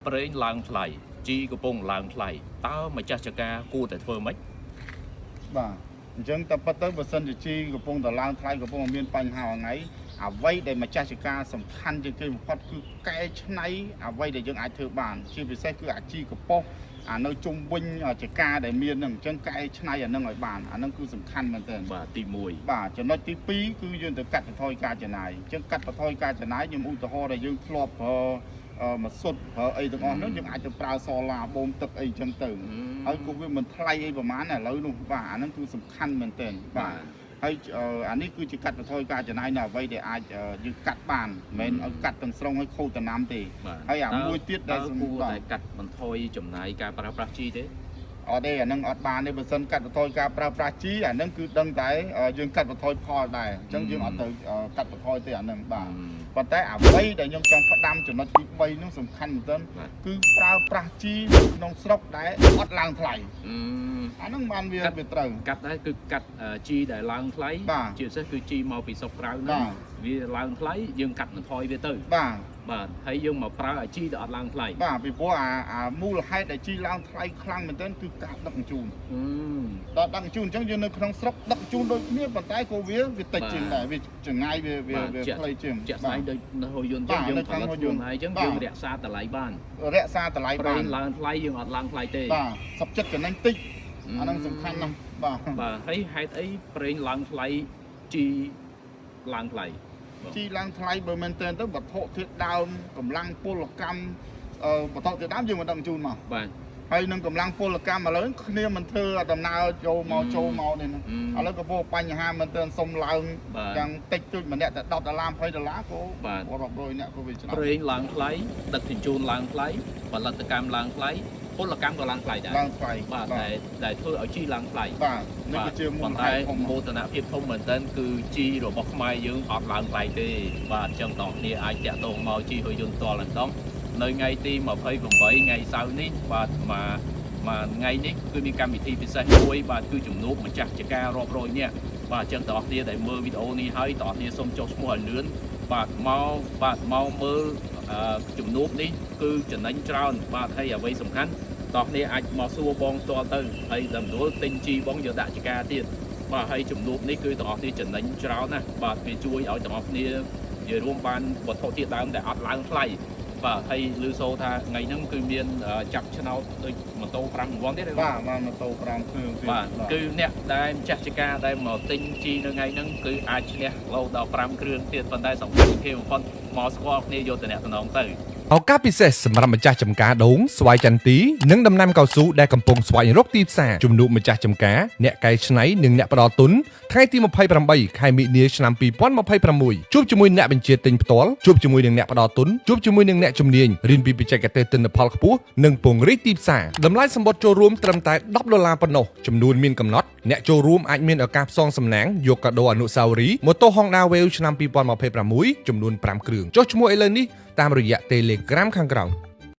ប្រេងឡើងថ្លៃជីកំពុងឡើងថ្លៃតើម្ចាស់ចការគួរតែធ្វើម៉េចបាទអញ្ចឹងតែប៉ុន្តែបើសិនជាជីកំពុងតែឡើងថ្លៃកំពុងមានបញ្ហាថ្ងៃអ្វីដែលម្ចាស់ចការសំខាន់ជាងគេបំផុតគឺកែច្នៃអ្វីដែលយើងអាចធ្វើបានជាពិសេសគឺអាជីកប៉ុស្តិ៍អានៅជុំវិញចការដែលមានហ្នឹងអញ្ចឹងកែច្នៃអាហ្នឹងឲ្យបានអាហ្នឹងគឺសំខាន់មែនទែនបាទទី1បាទចំណុចទី2គឺយើងទៅកាត់បន្ថយការចំណាយអញ្ចឹងកាត់បន្ថយការចំណាយខ្ញុំឧទាហរណ៍ដែលយើងធ្លាប់មកសុទ្ធប្រើអីទាំងអស់នោះយើងអាចទៅប្រើសូឡាបូមទឹកអីចឹងទៅហើយក៏វាមិនថ្លៃអីប្រហែលឥឡូវនោះបាទអាហ្នឹងគឺសំខាន់មែនទែនបាទហើយអានេះគឺជាកាត់បន្ថយការចំណាយនៅអ្វីដែលអាចយើងកាត់បានមិនមែនឲ្យកាត់ទាំងស្រុងឲ្យខូចដំណាំទេហើយអាមួយទៀតដែលគួរតែកាត់បន្ថយចំណាយការប្រើប្រាស់ជីទេអត់ទេអានឹងអត់បានទេបើសិនកាត់បន្ថយការប្រើប្រាស់ជីអានឹងគឺដឹងតែយើងកាត់បន្ថយផលដែរអញ្ចឹងយើងអត់ទៅកាត់បន្ថយទេអានឹងបាទប៉ុន្តែអ្វីដែលខ្ញុំចង់ផ្ដាំចំណុចទី3នោះសំខាន់មែនទែនគឺប្រើប្រាស់ជីក្នុងស្រុកដែលអត់ឡើងថ្លៃអានឹងបានវាត្រូវកាត់ដែរគឺកាត់ជីដែលឡើងថ្លៃជាពិសេសគឺជីមកពីស្រុកក្រៅហ្នឹងវាឡើងថ្លៃយើងកាត់បន្ថយវាទៅបាទហើយយើងមកប្រើអាជីដែលអត់ឡើងថ្លៃបាទពីព្រោះអាមូលហេតុដែលជីឡើងថ្លៃខ្លាំងមែនទែនគឺការដឹកជញ្ជូនដល់ដឹកជញ្ជូនអញ្ចឹងយើងនៅក្នុងស្រុកដឹកជញ្ជូនដូចគ្នាប៉ុន្តែក៏វាតិចជាងដែរវាចង្ងាយវាខ្លីជាងជាក់ស្ដែងដូចនៅហូយន្តចឹងយើងផលិតខ្លួនហើយចឹងយើងរក្សាតម្លៃបានរក្សាតម្លៃបានឡើងថ្លៃយើងអត់ឡើងថ្លៃទេបាទសុខចិត្តចំណេញតិចអានឹងសំខាន់ណាស់បាទហើយហេតុអីប្រេងឡើងថ្លៃជីឡើងថ្លៃជីឡើងថ្លៃបើមែនតើទៅវត្ថុធាតុដើមកម្លាំងពលកម្មវត្ថុធាតុដើមយើងមិនដឹកជញ្ជូនមកបាទហើយនឹងកម្លាំងពលកម្មឥឡូវគ្នាមិនធ្វើដំណើរចូលមកនេះហ្នឹងឥឡូវក៏ពោបញ្ហាមែនតើសុំឡើងយ៉ាងតិចទូចម្នាក់តែ$10 $20ក៏រាប់រយនាក់ក៏វាច្រើនប្រេងឡើងថ្លៃដឹកជញ្ជូនឡើងថ្លៃផលិតកម្មឡើងថ្លៃពលកម្មក៏ឡើងថ្លៃដែរឡើងថ្លៃបាទដែលធ្វើឲ្យជីឡើងថ្លៃបាទនេះគឺជាមូលហេតុធំមោទនភាពធំមែនទែនគឺជីរបស់ខ្មែរយើងអត់ឡើងថ្លៃទេបាទអញ្ចឹងបងប្អូនអាចតាក់ទងមកជីហុយយន្តផ្ទាល់ម្ដងនៅថ្ងៃទី28ថ្ងៃសៅរ៍នេះបាទមួយថ្ងៃនេះគឺមានកម្មវិធីពិសេសមួយបាទគឺជំនួបម្ចាស់ចការរាប់រយនាក់បាទអញ្ចឹងបងប្អូនដែលមើលវីដេអូនេះហើយបងប្អូនសូមចុះឈ្មោះឲ្យលឿនបាទមកមើលជំនួបនេះគឺចំណេញច្រើនបាទហើយអ្វីសំខាន់បងប្អូនអាចមកសួរបងផ្ទាល់ទៅហើយដំណួលទិញជីបងយកដាក់ចការទៀតបាទហើយជំនួបនេះគឺបងប្អូនចំណេញច្រើនណាស់បាទវាជួយឲ្យបងប្អូននិយាយរួមបានវត្ថុធាតុដើមដែលអត់ឡើងថ្លៃបាទហើយឮសូរថាថ្ងៃហ្នឹងគឺមានចាប់ឆ្នោតដូចម៉ូតូ5រង្វាន់ទៀតបាទម៉ូតូ5គ្រឿងបាទគឺអ្នកដែលម្ចាស់ចការដែលមកទិញជីនៅថ្ងៃហ្នឹងគឺអាចឈ្នះឡូដល់5គ្រឿងទៀតប៉ុន្តែសំខាន់គេបំផុតមកស្គាល់គ្នាយកតំណតំណងទៅឱកាសពិសេសសម្រាប់ម្ចាស់ចំការដូងស្វាយចន្ទីនិងដំណាំកៅស៊ូដែលកំពុងស្វែងរកទីផ្សារជំនួបម្ចាស់ចំការអ្នកកែច្នៃនិងអ្នកផ្ដល់ទុនថ្ងៃទី28ខែមិនិនាឆ្នាំ2026ជួបជាមួយអ្នកបញ្ជាទិញផ្ទាល់ជួបជាមួយនឹងអ្នកផ្ដល់ទុនជួបជាមួយនឹងអ្នកជំនាញរៀនពីបច្ចេកទេសទិន្នផលខ្ពស់និងពង្រីកទីផ្សារតម្លៃសម្បត្តិចូលរួមត្រឹមតែ$10ប៉ុណ្ណោះចំនួនមានកំណត់អ្នកចូលរួមអាចមានឱកាសផ្សងសំណាងយកកាដូអនុស្សាវរីយ៍ម៉ូតូ Honda Wave ឆ្នាំ2026ចំនួន5គ្រឿងចុះឈ្មោះឥឡូវនេះតាមរយៈ Telegram ខាងក្រោម